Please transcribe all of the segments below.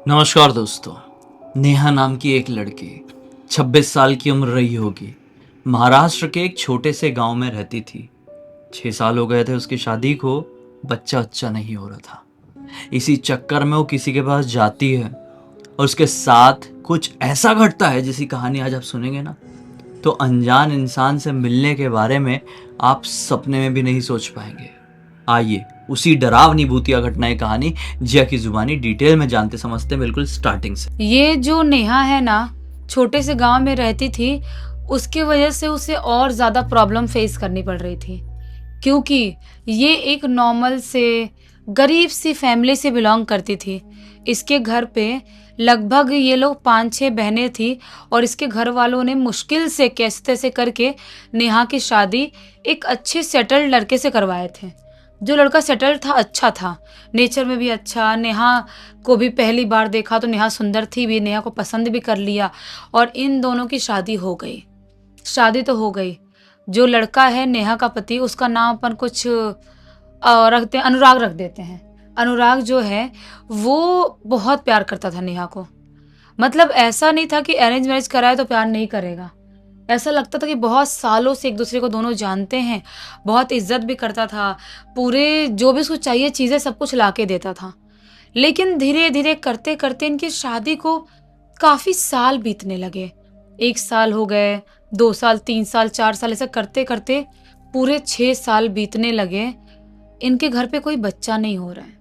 नमस्कार दोस्तों। नेहा नाम की एक लड़की 26 साल की उम्र रही होगी। महाराष्ट्र के एक छोटे से गांव में रहती थी। 6 साल हो गए थे उसकी शादी को। बच्चा नहीं हो रहा था। इसी चक्कर में वो किसी के पास जाती है और उसके साथ कुछ ऐसा घटता है जिसकी कहानी आज आप सुनेंगे ना, तो अनजान इंसान से मिलने के बारे में आप सपने में भी नहीं सोच पाएंगे। आइए उसी डरावनी भूतिया घटना की कहानी जिया की जुबानी डिटेल में जानते समझते हैं, बिल्कुल स्टार्टिंग से। ये जो नेहा है ना, छोटे से गांव में रहती थी। उसकी वजह से उसे और ज़्यादा प्रॉब्लम फेस करनी पड़ रही थी, क्योंकि ये एक नॉर्मल से गरीब सी फैमिली से बिलोंग करती थी। इसके घर पे लगभग ये लोग 5-6 बहनें थी और इसके घर वालों ने मुश्किल से कैसे तैसे करके नेहा की शादी एक अच्छे सेटल्ड लड़के से करवाए थे। जो लड़का सेटल्ड था, अच्छा था, नेचर में भी अच्छा। नेहा को भी पहली बार देखा तो नेहा सुंदर थी भी, नेहा को पसंद भी कर लिया और इन दोनों की शादी हो गई। शादी तो हो गई। जो लड़का है नेहा का पति, उसका नाम अपन कुछ रखते हैं, अनुराग रख देते हैं। अनुराग जो है वो बहुत प्यार करता था नेहा को। मतलब ऐसा नहीं था कि अरेंज मैरिज कराए तो प्यार नहीं करेगा। ऐसा लगता था कि बहुत सालों से एक दूसरे को दोनों जानते हैं। बहुत इज्जत भी करता था। पूरे जो भी उसको चाहिए चीज़ें सब कुछ ला के देता था। लेकिन धीरे धीरे करते करते इनकी शादी को काफ़ी साल बीतने लगे। 1 साल हो गए, 2 साल, 3 साल, 4 साल, ऐसा करते करते पूरे 6 साल बीतने लगे। इनके घर पे कोई बच्चा नहीं हो रहा है।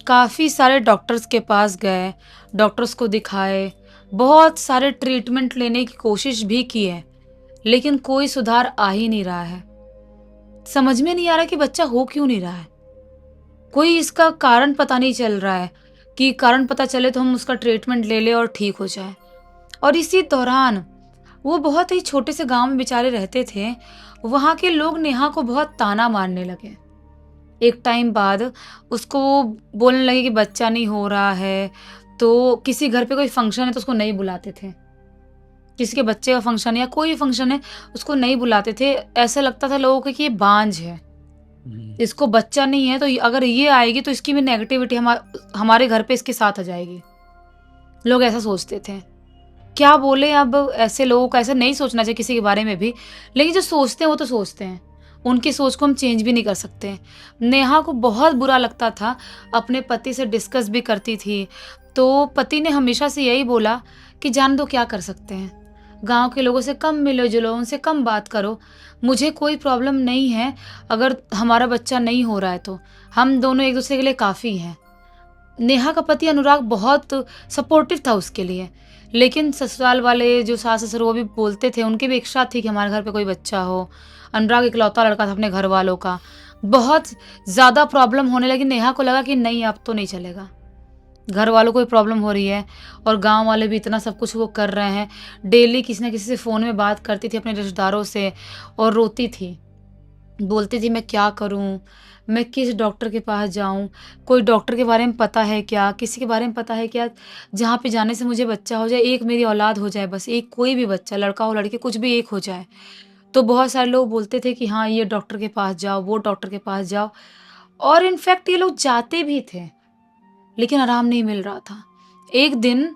काफ़ी सारे डॉक्टर्स के पास गए, डॉक्टर्स को दिखाए, बहुत सारे ट्रीटमेंट लेने की कोशिश भी की है, लेकिन कोई सुधार आ ही नहीं रहा है। समझ में नहीं आ रहा कि बच्चा हो क्यों नहीं रहा है। कोई इसका कारण पता नहीं चल रहा है कि कारण पता चले तो हम उसका ट्रीटमेंट ले लें और ठीक हो जाए। और इसी दौरान वो बहुत ही छोटे से गांव में बेचारे रहते थे। वहाँ के लोग नेहा को बहुत ताना मारने लगे। एक टाइम बाद उसको बोलने लगे कि बच्चा नहीं हो रहा है, तो किसी घर पे कोई फंक्शन है तो उसको नहीं बुलाते थे। किसी के बच्चे का फंक्शन है या कोई फंक्शन है, उसको नहीं बुलाते थे। ऐसा लगता था लोगों को कि ये बांझ है, इसको बच्चा नहीं है, तो अगर ये आएगी तो इसकी भी नेगेटिविटी हमारे घर पे इसके साथ आ जाएगी। लोग ऐसा सोचते थे। क्या बोले, अब ऐसे लोगों को ऐसा नहीं सोचना चाहिए किसी के बारे में भी, लेकिन जो सोचते हैं वो तो सोचते हैं। उनकी सोच को हम चेंज भी नहीं कर सकते। नेहा को बहुत बुरा लगता था, अपने पति से डिस्कस भी करती थी। तो पति ने हमेशा से यही बोला कि जान दो, क्या कर सकते हैं, गांव के लोगों से कम मिलो जुलो, उनसे कम बात करो, मुझे कोई प्रॉब्लम नहीं है। अगर हमारा बच्चा नहीं हो रहा है तो हम दोनों एक दूसरे के लिए काफ़ी हैं। नेहा का पति अनुराग बहुत सपोर्टिव था उसके लिए, लेकिन ससुराल वाले जो सास ससुर वो भी बोलते थे, उनकी भी इच्छा थी कि हमारे घर पे कोई बच्चा हो। अनुराग इकलौता लड़का था अपने घर वालों का। बहुत ज़्यादा प्रॉब्लम होने लगी। नेहा को लगा कि नहीं, अब तो नहीं चलेगा, घर वालों को भी प्रॉब्लम हो रही है और गांव वाले भी इतना सब कुछ वो कर रहे हैं। डेली किसी न किसी से फ़ोन में बात करती थी अपने रिश्तेदारों से और रोती थी। बोलती थी, मैं क्या करूं, मैं किस डॉक्टर के पास जाऊं, कोई डॉक्टर के बारे में पता है क्या, किसी के बारे में पता है क्या, जहाँ पे जाने से मुझे बच्चा हो जाए, एक मेरी औलाद हो जाए, बस एक, कोई भी बच्चा, लड़का हो लड़की, कुछ भी एक हो जाए। तो बहुत सारे लोग बोलते थे कि हाँ, ये डॉक्टर के पास जाओ, वो डॉक्टर के पास जाओ। और इनफैक्ट ये लोग जाते भी थे, लेकिन आराम नहीं मिल रहा था। एक दिन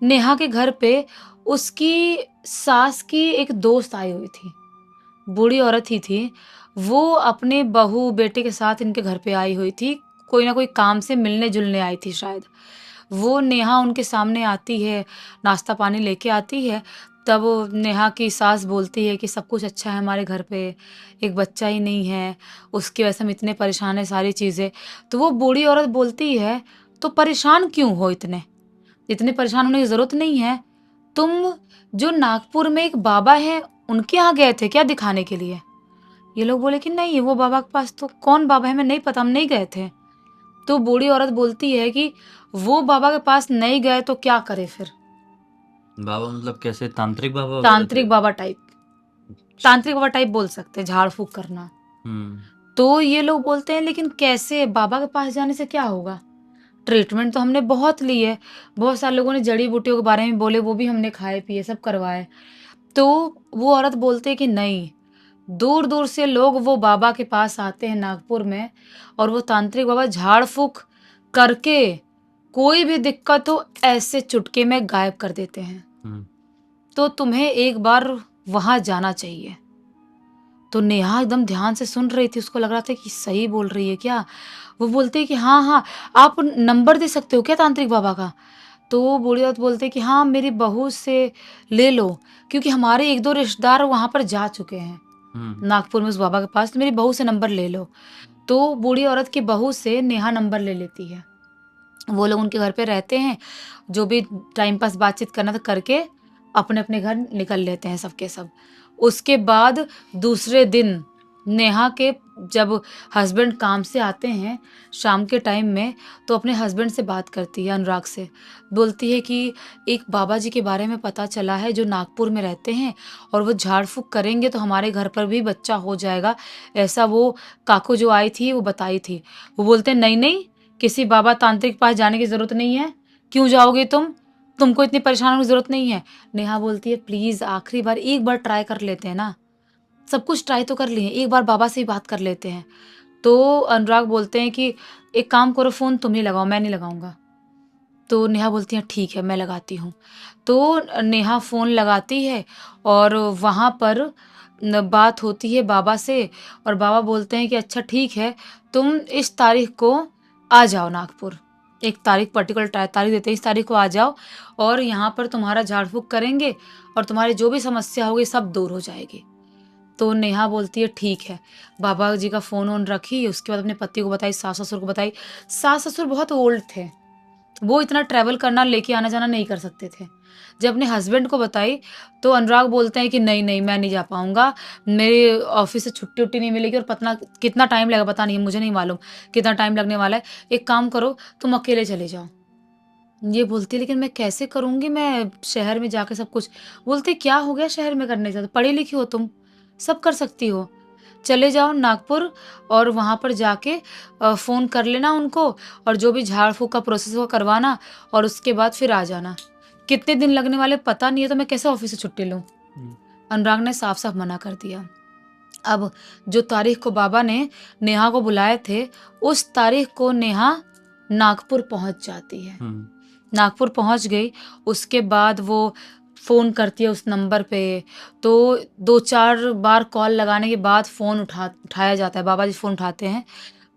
नेहा के घर पे उसकी सास की एक दोस्त आई हुई थी। बूढ़ी औरत ही थी। वो अपने बहू बेटे के साथ इनके घर पे आई हुई थी। कोई ना कोई काम से मिलने जुलने आई थी शायद। वो नेहा उनके सामने आती है, नाश्ता पानी लेके आती है। तब वो नेहा की सास बोलती है कि सब कुछ अच्छा है हमारे घर पे, एक बच्चा ही नहीं है, उसकी वजह से हम इतने परेशान हैं, सारी चीज़ें। तो वो बूढ़ी औरत बोलती है, तो परेशान क्यों हो इतने? इतने परेशान होने की ज़रूरत नहीं है। तुम जो नागपुर में एक बाबा हैं, उनके यहाँ गए थे क्या दिखाने के लिए? ये लोग बोले कि नहीं, वो बाबा के पास तो कौन बाबा है, हमें नहीं पता, हम नहीं गए थे। तो बूढ़ी औरत बोलती है कि वो बाबा के पास नहीं गए तो क्या करे फिर? बाबा मतलब कैसे, तांत्रिक बाबा वगैरह थे? तांत्रिक बाबा टाइप। तांत्रिक बाबा टाइप बोल सकते हैं, झाड़ फूक करना। हम्म। तो ये लोग बोलते हैं, लेकिन कैसे, बाबा के पास जाने से क्या होगा? ट्रीटमेंट तो हमने बहुत ली है, बहुत सारे लोगों ने जड़ी बूटियों के बारे में बोले, वो भी हमने खाए पिए सब करवाए। तो वो औरत बोलती है कि नहीं, दूर दूर से लोग वो बाबा के पास आते हैं नागपुर में, और वो तांत्रिक बाबा झाड़ फूक करके कोई भी दिक्कत हो ऐसे चुटकी में गायब कर देते हैं। हम्म, तो तुम्हें एक बार वहां जाना चाहिए। तो नेहा एकदम ध्यान से सुन रही थी, उसको लग रहा था कि सही बोल रही है क्या। वो बोलते हैं कि हाँ हाँ, आप नंबर दे सकते हो क्या तांत्रिक बाबा का। तो वो बूढ़ी औरत बोलते हैं कि हाँ, मेरी बहू से ले लो, क्योंकि हमारे एक दो रिश्तेदार वहां पर जा चुके हैं हम्म, नागपुर में उस बाबा के पास, तो मेरी बहू से नंबर ले लो। तो बूढ़ी औरत की बहू से नेहा नंबर ले लेती है। वो लोग उनके घर पे रहते हैं, जो भी टाइम पास बातचीत करना था करके अपने अपने घर निकल लेते हैं सबके सब। उसके बाद दूसरे दिन नेहा के जब हस्बैंड काम से आते हैं शाम के टाइम में, तो अपने हस्बैंड से बात करती है, अनुराग से। बोलती है कि एक बाबा जी के बारे में पता चला है जो नागपुर में रहते हैं, और वो झाड़ फूँक करेंगे तो हमारे घर पर भी बच्चा हो जाएगा, ऐसा वो काकू जो आई थी वो बताई थी। वो बोलते हैं नहीं नहीं, किसी बाबा तांत्रिक के पास जाने की ज़रूरत नहीं है। क्यों जाओगे तुम? तुमको इतनी परेशान होने की ज़रूरत नहीं है। नेहा बोलती है प्लीज़ आखिरी बार एक बार ट्राई कर लेते हैं ना। सब कुछ ट्राई तो कर लिए, एक बार बाबा से ही बात कर लेते हैं। तो अनुराग बोलते हैं कि एक काम करो, फ़ोन तुम ही लगाओ, मैं नहीं लगाऊंगा। तो नेहा बोलती है ठीक है मैं लगाती हूँ। तो नेहा फ़ोन लगाती है और वहाँ पर बात होती है बाबा से, और बाबा बोलते हैं कि अच्छा ठीक है, तुम इस तारीख को आ जाओ नागपुर। एक तारीख पर्टिकुलर तारीख देते हैं, इस तारीख को आ जाओ और यहाँ पर तुम्हारा झाड़ फूँक करेंगे और तुम्हारी जो भी समस्या होगी सब दूर हो जाएगी। तो नेहा बोलती है ठीक है। बाबा जी का फ़ोन ऑन रखी, उसके बाद अपने पति को बताई, सास ससुर को बताई। सास ससुर बहुत ओल्ड थे, वो इतना ट्रैवल करना लेके आना जाना नहीं कर सकते थे। जब अपने हस्बैंड को बताई तो अनुराग बोलते हैं कि नहीं नहीं मैं नहीं जा पाऊंगा, मेरे ऑफिस से छुट्टी उट्टी नहीं मिलेगी और पता कितना टाइम लगेगा, पता नहीं, मुझे नहीं मालूम कितना टाइम लगने वाला है। एक काम करो, तुम अकेले चले जाओ। ये बोलती है लेकिन मैं कैसे करूंगी, मैं शहर में जाके सब कुछ। बोलते क्या हो गया शहर में करने से, तो पढ़ी लिखी हो तुम, सब कर सकती हो। चले जाओ नागपुर और वहाँ पर जाके फ़ोन कर लेना उनको, और जो भी झाड़ फूँक का प्रोसेस वो करवाना, और उसके बाद फिर आ जाना। कितने दिन लगने वाले पता नहीं है, तो मैं कैसे ऑफिस से छुट्टी लूँ। हम्म, अनुराग ने साफ साफ मना कर दिया। अब जो तारीख को बाबा ने नेहा को बुलाए थे, उस तारीख को नेहा नागपुर पहुंच जाती है। हम्म, नागपुर पहुंच गई। उसके बाद वो फ़ोन करती है उस नंबर पे। तो 2-4 बार कॉल लगाने के बाद फ़ोन उठाया जाता है, बाबा जी फ़ोन उठाते हैं।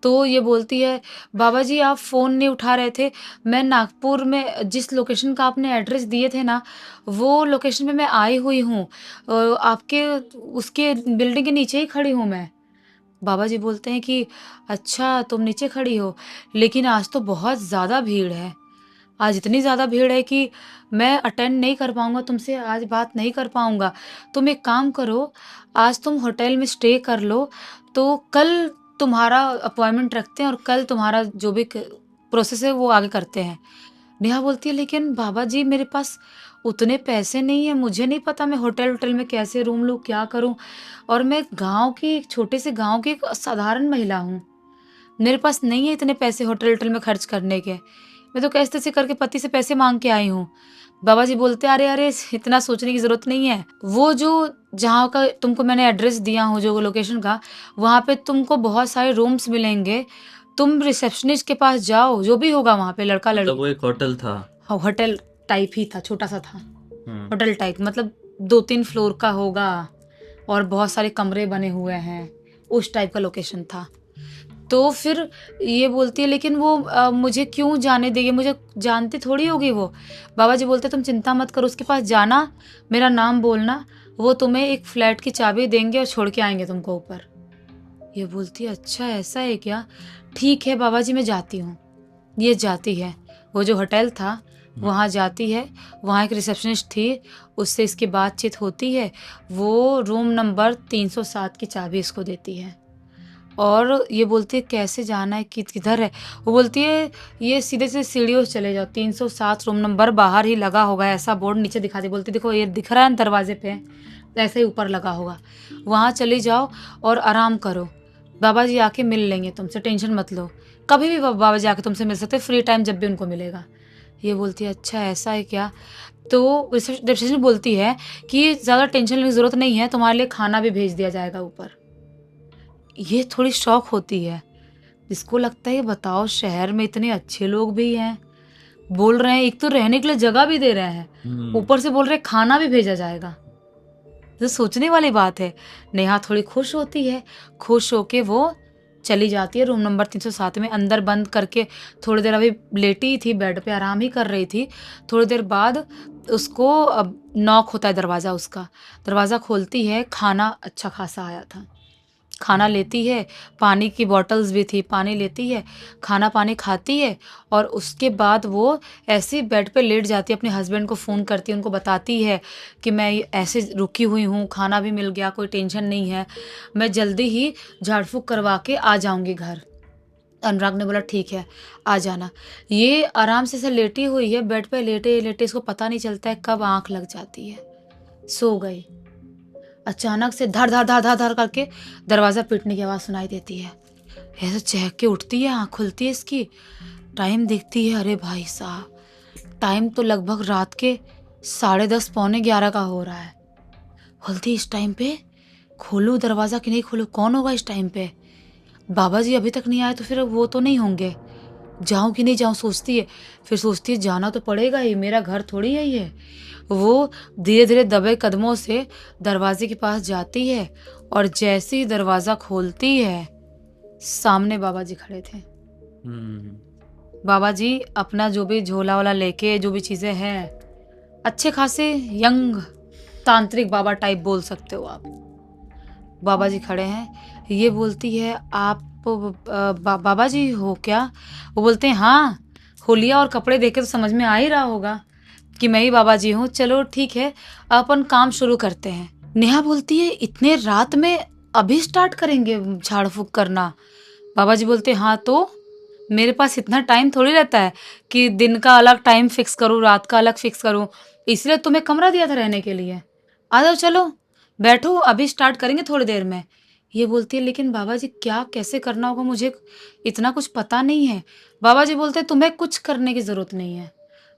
तो ये बोलती है बाबा जी आप फ़ोन नहीं उठा रहे थे, मैं नागपुर में जिस लोकेशन का आपने एड्रेस दिए थे ना, वो लोकेशन पे मैं आई हुई हूँ। आपके उसके बिल्डिंग के नीचे ही खड़ी हूँ मैं। बाबा जी बोलते हैं कि अच्छा तुम नीचे खड़ी हो, लेकिन आज तो बहुत ज़्यादा भीड़ है। आज इतनी ज़्यादा भीड़ है कि मैं अटेंड नहीं कर पाऊँगा, तुमसे आज बात नहीं कर पाऊँगा। तुम एक काम करो, आज तुम होटल में स्टे कर लो, तो कल तुम्हारा अपॉइंटमेंट रखते हैं और कल तुम्हारा जो भी प्रोसेस है वो आगे करते हैं। नेहा बोलती है लेकिन बाबा जी मेरे पास उतने पैसे नहीं है, मुझे नहीं पता मैं होटल वोटल में कैसे रूम लूँ, क्या करूँ, और मैं गाँव की एक छोटे से गाँव की एक साधारण महिला हूँ, मेरे पास नहीं है इतने पैसे होटल वोटल में खर्च करने के। मैं तो कैसे तैसे करके पति से पैसे मांग के आई हूँ। बाबा जी बोलते अरे अरे इतना सोचने की जरूरत नहीं है। वो जो जहाँ का तुमको मैंने एड्रेस दिया हूँ जो लोकेशन का, वहाँ पे तुमको बहुत सारे रूम्स मिलेंगे। तुम रिसेप्शनिस्ट के पास जाओ, जो भी होगा वहाँ पे लड़का मतलब लड़की। वो एक होटल था। हाँ, होटल टाइप ही था, छोटा सा था। हम्म, होटल टाइप मतलब 2-3 फ्लोर का होगा और बहुत सारे कमरे बने हुए हैं, उस टाइप का लोकेशन था। तो फिर ये बोलती है लेकिन वो मुझे क्यों जाने देगी, मुझे जानती थोड़ी होगी वो। बाबा जी बोलते तुम चिंता मत करो, उसके पास जाना, मेरा नाम बोलना, वो तुम्हें एक फ्लैट की चाबी देंगे और छोड़ के आएंगे तुमको ऊपर। ये बोलती है अच्छा ऐसा है क्या, ठीक है बाबा जी मैं जाती हूँ। ये जाती है, वो जो होटल था वहाँ जाती है, वहाँ एक रिसेप्शनिस्ट थी, उससे इसकी बातचीत होती है। वो रूम नंबर 307 की चाबी इसको देती है और ये बोलती है कैसे जाना है, किधर है। वो बोलती है ये सीधे से सीढ़ियों से चले जाओ, 307 रूम नंबर बाहर ही लगा होगा, ऐसा बोर्ड नीचे दिखा दी। बोलती देखो ये दिख रहा है ना दरवाजे पे, ऐसे ही ऊपर लगा होगा, वहाँ चली जाओ और आराम करो। बाबा जी आके मिल लेंगे तुमसे, टेंशन मत लो। कभी भी बाबा जी आके तुमसे मिल सकते, फ्री टाइम जब भी उनको मिलेगा। ये बोलती है अच्छा ऐसा है क्या। तो रिसेप्शन बोलती है कि ज़्यादा टेंशन लेने की ज़रूरत नहीं है, तुम्हारे लिए खाना भी भेज दिया जाएगा ऊपर। ये थोड़ी शौक होती है, जिसको लगता है ये बताओ शहर में इतने अच्छे लोग भी हैं, बोल रहे हैं, एक तो रहने के लिए जगह भी दे रहे हैं, ऊपर से बोल रहे हैं खाना भी भेजा जाएगा। तो सोचने वाली बात है। नेहा थोड़ी खुश होती है, खुश होके वो चली जाती है रूम नंबर 307 में, अंदर बंद करके थोड़ी देर अभी लेटी ही थी, बेड पे आराम ही कर रही थी। थोड़ी देर बाद उसको अब नॉक होता है दरवाज़ा उसका। दरवाज़ा खोलती है, खाना अच्छा खासा आया था। खाना लेती है, पानी की बॉटल्स भी थी, पानी लेती है, खाना पानी खाती है और उसके बाद वो ऐसे ही बेड पे लेट जाती है, अपने हस्बैंड को फ़ोन करती है, उनको बताती है कि मैं ऐसे रुकी हुई हूँ, खाना भी मिल गया, कोई टेंशन नहीं है, मैं जल्दी ही झाड़ फूँक करवा के आ जाऊँगी घर। अनुराग ने बोला ठीक है, आ जाना। ये आराम से लेटी हुई है बेड पे, लेटे-लेटे इसको पता नहीं चलता है कब आँख लग जाती है, सो गई। अचानक से धड़ धड़ धड़ धड़ धड़ करके दरवाज़ा पीटने की आवाज़ सुनाई देती है। ऐसे चहक के उठती है, आँख खुलती है इसकी, टाइम देखती है, अरे भाई साहब, टाइम तो लगभग रात के 10:30 पौने 11 का हो रहा है। बोलती इस टाइम पे खोलूँ दरवाज़ा कि नहीं खोलूँ, कौन होगा इस टाइम पे? बाबा जी अभी तक नहीं आए तो फिर वो तो नहीं होंगे, जाऊँ कि नहीं जाऊँ सोचती है। फिर सोचती है जाना तो पड़ेगा ही, मेरा घर थोड़ी है ये। वो धीरे धीरे दबे कदमों से दरवाजे के पास जाती है और जैसे ही दरवाज़ा खोलती है, सामने बाबा जी खड़े थे। बाबा जी अपना जो भी झोला वाला लेके, जो भी चीज़ें हैं, अच्छे खासे यंग तांत्रिक बाबा टाइप बोल सकते हो आप। बाबा जी खड़े हैं। ये बोलती है आप बाबा जी हो क्या? वो बोलते हैं हाँ, हुलिया और कपड़े देख के तो समझ में आ ही रहा होगा कि मैं ही बाबा जी हूँ। चलो ठीक है, अपन काम शुरू करते हैं। नेहा बोलती है इतने रात में अभी स्टार्ट करेंगे झाड़ फूँक करना? बाबा जी बोलते हैं हाँ, तो मेरे पास इतना टाइम थोड़ी रहता है कि दिन का अलग टाइम फिक्स करूँ, रात का अलग फिक्स करूँ। इसलिए तुम्हें कमरा दिया था रहने के लिए। आ जाओ, चलो बैठो, अभी स्टार्ट करेंगे थोड़ी देर में। ये बोलती है लेकिन बाबा जी क्या कैसे करना होगा, मुझे इतना कुछ पता नहीं है। बाबा जी बोलते हैं तुम्हें कुछ करने की ज़रूरत नहीं है,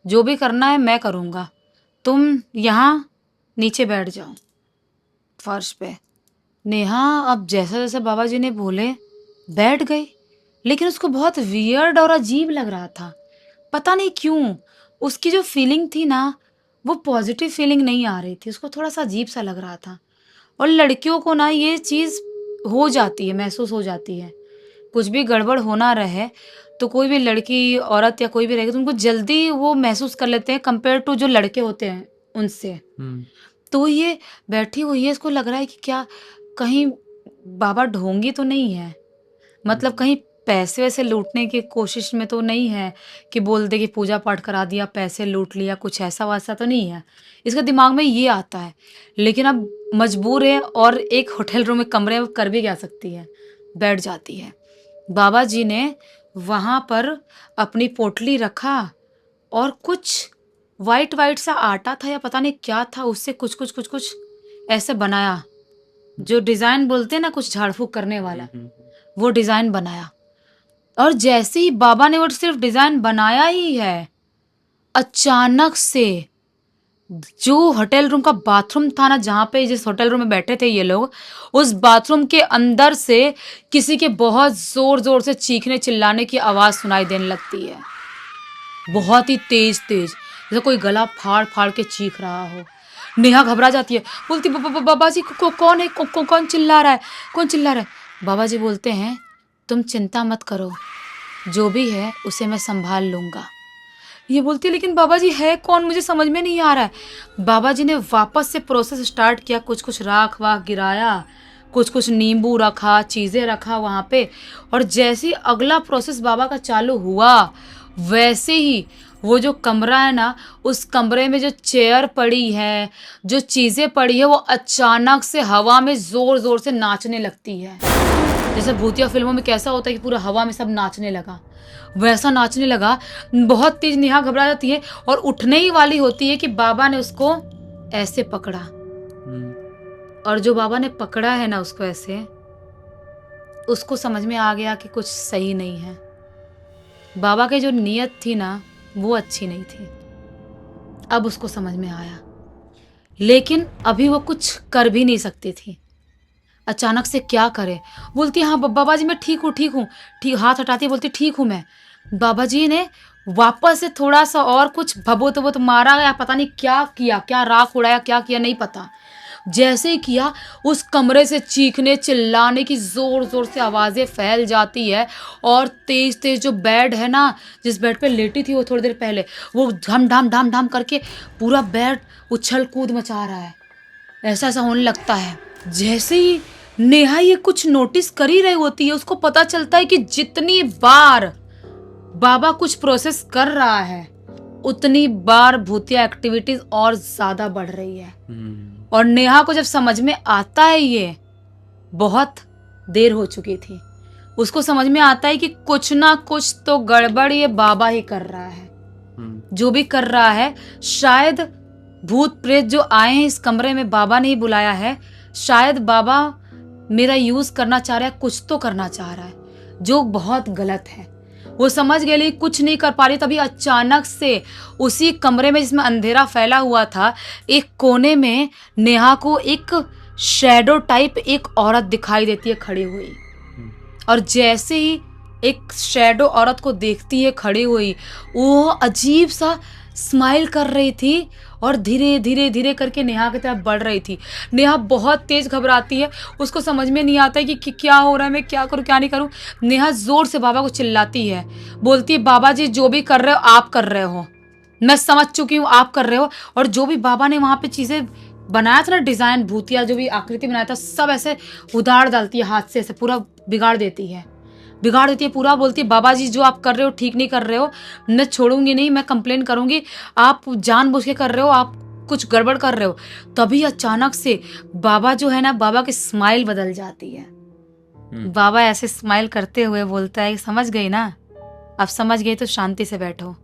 जो भी करना है मैं करूँगा, तुम यहाँ नीचे बैठ जाओ फर्श पे। नेहा अब जैसा जैसा बाबा जी ने बोले बैठ गई, लेकिन उसको बहुत वियर्ड और अजीब लग रहा था। पता नहीं क्यों उसकी जो फीलिंग थी ना, वो पॉजिटिव फीलिंग नहीं आ रही थी, उसको थोड़ा सा अजीब सा लग रहा था। और लड़कियों को ना ये चीज़ हो जाती है, महसूस हो जाती है, कुछ भी गड़बड़ होना रहे तो कोई भी लड़की औरत या कोई भी रहेगी तो उनको जल्दी वो महसूस कर लेते हैं कंपेयर टू जो लड़के होते हैं उनसे। तो ये बैठी हुई है, इसको लग रहा है कि क्या कहीं बाबा ढोंगी तो नहीं है, मतलब कहीं पैसे वैसे लूटने की कोशिश में तो नहीं है कि बोल दे कि पूजा पाठ करा दिया, पैसे लूट लिया, कुछ ऐसा वैसा तो नहीं है। इसके दिमाग में ये आता है, लेकिन अब मजबूर है और एक होटल रूम में कमरे में कर भी क्या सकती है, बैठ जाती है। बाबा जी ने वहाँ पर अपनी पोटली रखा और कुछ वाइट वाइट सा आटा था या पता नहीं क्या था, उससे कुछ कुछ कुछ कुछ ऐसे बनाया, जो डिज़ाइन बोलते हैं ना कुछ झाड़ फूँक करने वाला, वो डिज़ाइन बनाया। और जैसे ही बाबा ने वो सिर्फ डिज़ाइन बनाया ही है, अचानक से जो होटल रूम का बाथरूम था ना, जहाँ पे जिस होटल रूम में बैठे थे ये लोग, उस बाथरूम के अंदर से किसी के बहुत ज़ोर ज़ोर से चीखने चिल्लाने की आवाज़ सुनाई देने लगती है, बहुत ही तेज तेज, जैसे कोई गला फाड़ फाड़ के चीख रहा हो। नेहा घबरा जाती है, बोलती बाबा जी कौन है, कौन चिल्ला रहा है, कौन चिल्ला रहा है? बाबा जी बोलते हैं तुम चिंता मत करो, जो भी है उसे मैं संभाल लूँगा। ये बोलती है लेकिन बाबा जी है कौन, मुझे समझ में नहीं आ रहा है। बाबा जी ने वापस से प्रोसेस स्टार्ट किया, कुछ कुछ राख वाख गिराया, कुछ कुछ नींबू रखा, चीज़ें रखा वहाँ पे, और जैसे ही अगला प्रोसेस बाबा का चालू हुआ, वैसे ही वो जो कमरा है ना, उस कमरे में जो चेयर पड़ी है, जो चीज़ें पड़ी है, वो अचानक से हवा में ज़ोर ज़ोर से नाचने लगती है। जैसे भूतिया फिल्मों में कैसा होता है कि पूरा हवा में सब नाचने लगा, वैसा नाचने लगा। बहुत तेज नेहा घबरा जाती है और उठने ही वाली होती है कि बाबा ने उसको ऐसे पकड़ा, और जो बाबा ने पकड़ा है ना उसको ऐसे, उसको समझ में आ गया कि कुछ सही नहीं है। बाबा की जो नीयत थी ना, वो अच्छी नहीं थी, अब उसको समझ में आया, लेकिन अभी वो कुछ कर भी नहीं सकती थी। अचानक से क्या करे, बोलती हाँ बाबा जी मैं ठीक हूँ ठीक हूँ, ठीक, हाथ हटाती है, बोलती ठीक हूँ मैं। बाबा जी ने वापस से थोड़ा सा और कुछ भभूत मारा या पता नहीं क्या किया, क्या राख उड़ाया, क्या किया नहीं पता। जैसे ही किया, उस कमरे से चीखने चिल्लाने की जोर जोर से आवाजें फैल जाती है, और तेज तेज जो बेड है ना, जिस बेड पे लेटी थी वो थोड़ी देर पहले, वो ढम ढम ढम ढम करके पूरा बेड उछल कूद मचा रहा है। ऐसा ऐसा होने लगता है। जैसे ही नेहा ये कुछ नोटिस कर ही रही होती है, उसको पता चलता है कि जितनी बार बाबा कुछ प्रोसेस कर रहा है, उतनी बार भूतिया एक्टिविटीज और ज्यादा बढ़ रही है। और नेहा को जब समझ में आता है, ये बहुत देर हो चुकी थी, उसको समझ में आता है कि कुछ ना कुछ तो गड़बड़ ये बाबा ही कर रहा है। जो भी कर रहा है, शायद भूत प्रेत जो आए हैं इस कमरे में, बाबा ने ही बुलाया है। शायद बाबा मेरा यूज करना चाह रहा है, कुछ तो करना चाह रहा है जो बहुत गलत है। वो समझ गई, लेकिन कुछ नहीं कर पा रही। तभी अचानक से उसी कमरे में जिसमें अंधेरा फैला हुआ था, एक कोने में नेहा को एक शैडो टाइप एक औरत दिखाई देती है खड़ी हुई। और जैसे ही एक शैडो औरत को देखती है खड़ी हुई, वो अजीब सा स्माइल कर रही थी और धीरे धीरे धीरे करके नेहा की तरफ बढ़ रही थी। नेहा बहुत तेज घबराती है, उसको समझ में नहीं आता है कि क्या हो रहा है, मैं क्या करूं क्या नहीं करूं। नेहा जोर से बाबा को चिल्लाती है, बोलती है बाबा जी जो भी कर रहे हो आप कर रहे हो, मैं समझ चुकी हूँ आप कर रहे हो। और जो भी बाबा ने वहां पे चीजें बनाया था ना, डिजाइन भूतिया जो भी आकृति बनाया था, सब ऐसे उधाड़ डालती है हाथ से, ऐसे पूरा बिगाड़ देती है पूरा। बोलती है बाबा जी जो आप कर रहे हो ठीक नहीं कर रहे हो, मैं छोड़ूंगी नहीं, मैं कंप्लेन करूंगी, आप जानबूझ के कर रहे हो, आप कुछ गड़बड़ कर रहे हो। तभी अचानक से बाबा जो है ना, बाबा की स्माइल बदल जाती है। बाबा ऐसे स्माइल करते हुए बोलता है, समझ गई ना, अब समझ गई तो शांति से बैठो,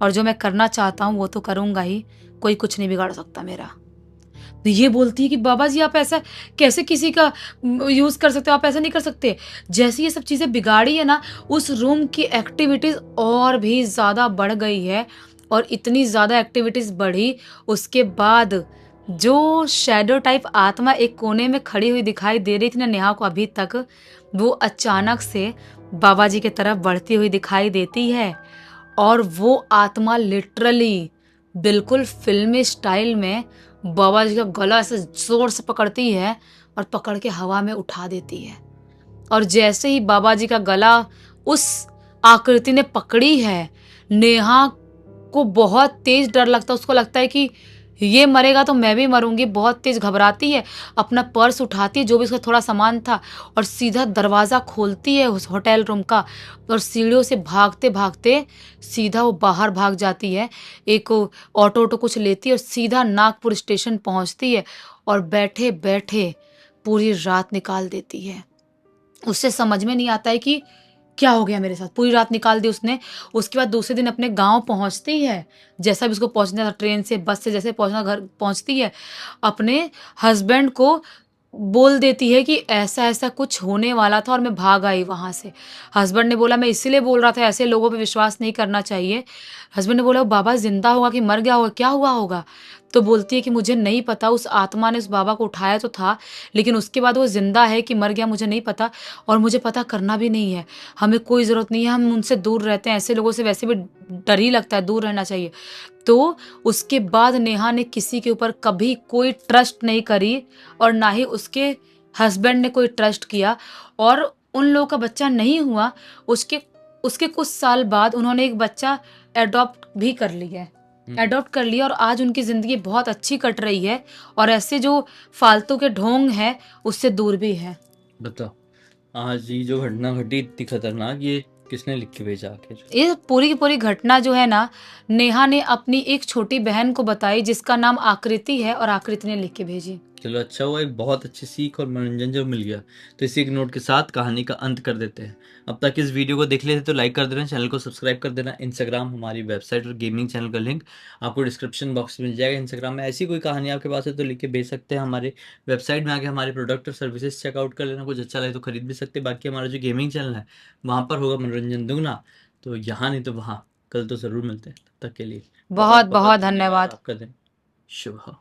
और जो मैं करना चाहता हूँ वो तो करूंगा ही, कोई कुछ नहीं बिगाड़ सकता मेरा। तो ये बोलती है कि बाबा जी आप ऐसा कैसे किसी का यूज कर सकते हो, आप ऐसा नहीं कर सकते। जैसे ये सब चीजें बिगाड़ी है ना, उस रूम की एक्टिविटीज और भी ज्यादा बढ़ गई है। और इतनी ज्यादा एक्टिविटीज बढ़ी, उसके बाद जो शैडो टाइप आत्मा एक कोने में खड़ी हुई दिखाई दे रही थी ना नेहा को अभी तक, वो अचानक से बाबा जी की तरफ बढ़ती हुई दिखाई देती है। और वो आत्मा लिटरली बिल्कुल फिल्मी स्टाइल में बाबा जी का गला ऐसे जोर से पकड़ती है और पकड़ के हवा में उठा देती है। और जैसे ही बाबा जी का गला उस आकृति ने पकड़ी है, नेहा को बहुत तेज डर लगता है। उसको लगता है कि ये मरेगा तो मैं भी मरूंगी। बहुत तेज घबराती है, अपना पर्स उठाती है जो भी उसका थोड़ा सामान था, और सीधा दरवाज़ा खोलती है उस होटल रूम का, और सीढ़ियों से भागते भागते सीधा वो बाहर भाग जाती है। एक ऑटो कुछ लेती है और सीधा नागपुर स्टेशन पहुंचती है, और बैठे बैठे पूरी रात निकाल देती है। उससे समझ में नहीं आता है कि क्या हो गया मेरे साथ। पूरी रात निकाल दी उसने। उसके बाद दूसरे दिन अपने गांव पहुंचती है, जैसा भी उसको पहुंचना था, ट्रेन से बस से जैसे पहुंचना, घर पहुंचती है, अपने हस्बैंड को बोल देती है कि ऐसा ऐसा कुछ होने वाला था और मैं भाग आई वहां से। हस्बैंड ने बोला मैं इसीलिए बोल रहा था, ऐसे लोगों पे विश्वास नहीं करना चाहिए। हस्बैंड ने बोला बाबा जिंदा होगा कि मर गया होगा, क्या हुआ होगा। तो बोलती है कि मुझे नहीं पता, उस आत्मा ने उस बाबा को उठाया तो था, लेकिन उसके बाद वो जिंदा है कि मर गया मुझे नहीं पता, और मुझे पता करना भी नहीं है। हमें कोई ज़रूरत नहीं है, हम उनसे दूर रहते हैं, ऐसे लोगों से वैसे भी डर ही लगता है, दूर रहना चाहिए। तो उसके बाद नेहा ने किसी के ऊपर कभी कोई ट्रस्ट नहीं करी, और ना ही उसके हस्बैंड ने कोई ट्रस्ट किया, और उन लोगों का बच्चा नहीं हुआ। उसके उसके कुछ साल बाद उन्होंने एक बच्चा एडॉप्ट भी कर लिया है, एडॉप्ट कर लिया, और आज उनकी ज़िंदगी बहुत अच्छी कट रही है, और ऐसे जो फालतू के ढोंग हैं उससे दूर भी है। बताओ, आज ये जो घटना घटी इतनी खतरनाक, ये किसने लिख के भेजा आखिर? ये पूरी की पूरी घटना जो है ना, नेहा ने अपनी एक छोटी बहन को बताई जिसका नाम आकृति है, और आकृति ने लिख के भेजी। चलो अच्छा हुआ, एक बहुत अच्छी सीख और मनोरंजन जो मिल गया। तो इसी एक नोट के साथ कहानी का अंत कर देते हैं। अब तक इस वीडियो को देख लेते तो लाइक कर देना, चैनल को सब्सक्राइब कर देना। इंस्टाग्राम, हमारी वेबसाइट और गेमिंग चैनल का लिंक आपको डिस्क्रिप्शन बॉक्स में मिल जाएगा। इंस्टाग्राम में ऐसी कोई कहानी आपके पास है तो लिख के भेज सकते हैं। हमारे वेबसाइट में आके हमारे प्रोडक्ट और सर्विसेज चेकआउट कर लेना, कुछ अच्छा लगे तो खरीद भी सकते हैं। बाकी हमारा जो गेमिंग चैनल है वहाँ पर होगा मनोरंजन दुगना, तो यहाँ नहीं तो वहाँ। कल तो ज़रूर मिलते हैं, तब तक के लिए बहुत बहुत धन्यवाद। आपका दिन शुभ हो।